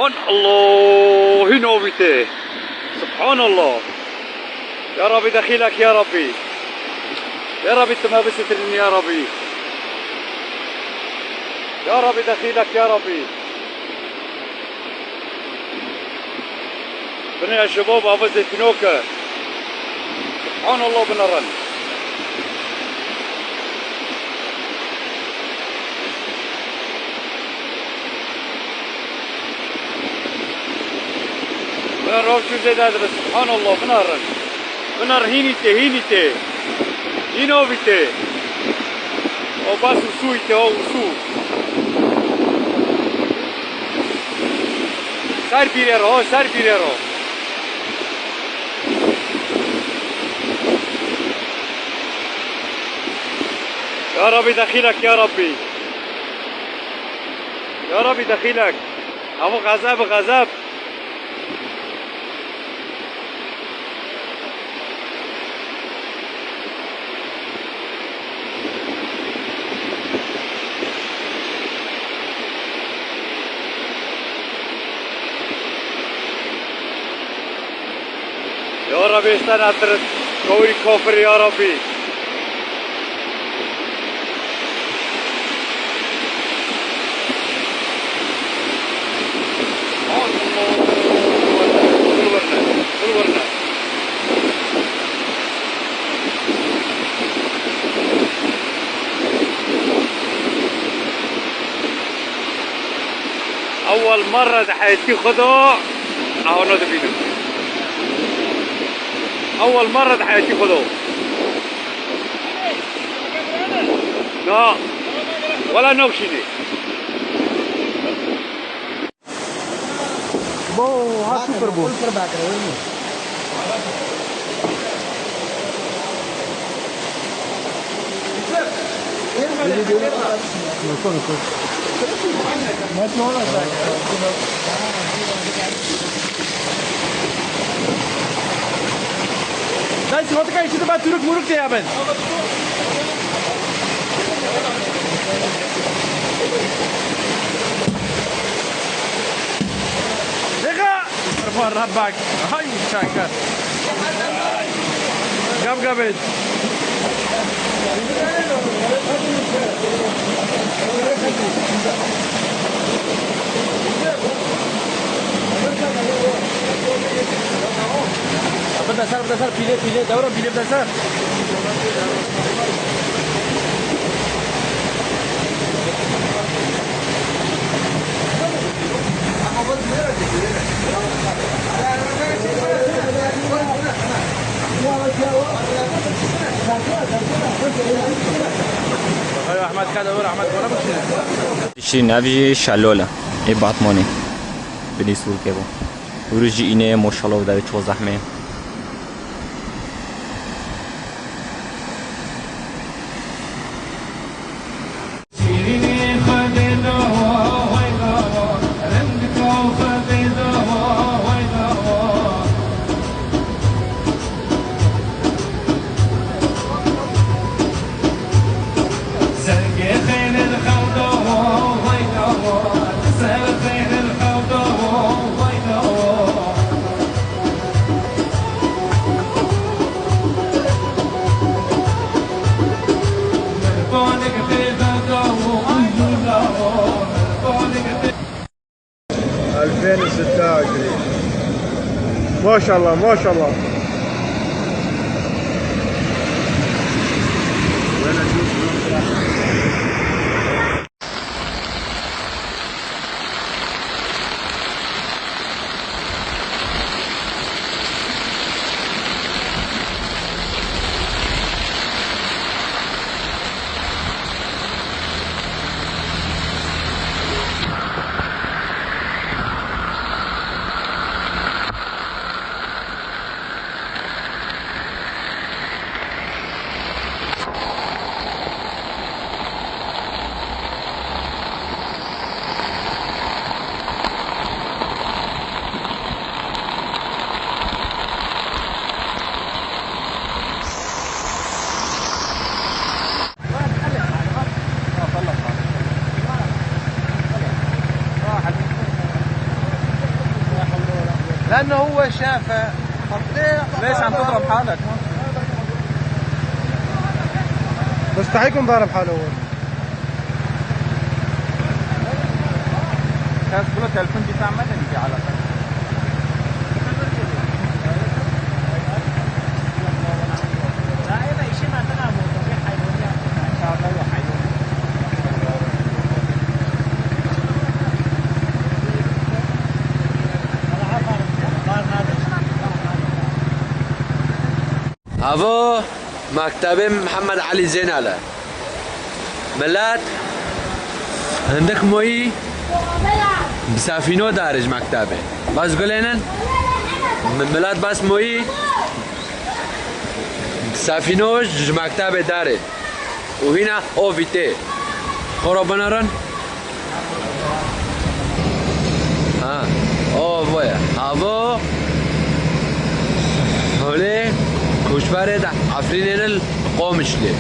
سبحان الله نوبته. سبحان الله. يا ربي دخيلك يا ربي. يا ربي انت ما بسترني يا ربي. يا ربي دخيلك يا ربي. بني يا شباب افز التنوكه. سبحان الله بنرن. بنروح شو زي هذا سبحان الله بنرن. بنر هينيته هينوبيته. وباس وسويته وسو. سر بيريرو سر بيريرو. يا ربي دخيلك يا ربي. يا ربي دخيلك. ابو غضب غضب. يا ربي استنى قوي كفر يا ربي. أول مرة حياتي خضوع أهو نود بينه. أول مرة حياتي خضوع. لا ولا نوشيني. بو ها سوبر بو. Dai, si nota că aici după turc muruk te yaben. Dega, perform rabbak. Hay şaka. Gab gabet. بدأ بيلي دورة بيلي بدأ صار. احمد كذا احمد ولا شي نوی شلاله ای باتمانی بنی سور که با وروجی اینه ماشاءالله در 14 مه ما شاء الله ما شاء الله. لانه هو شافه. ليش عم تضرب حالك؟ مستحيل يكون ضارب حاله هو. كان تقول لك تلفون دفاع مدني في علاقه. ابو مكتب محمد علي زينالة ملات عندك موي بسافينو دارج مكتبه بس قولنا ملات بس موي سافينو مكتبه دارج وهنا اوفيتي خربانرن ها او بويا ابو هولي كشفره عفرين القومش ليه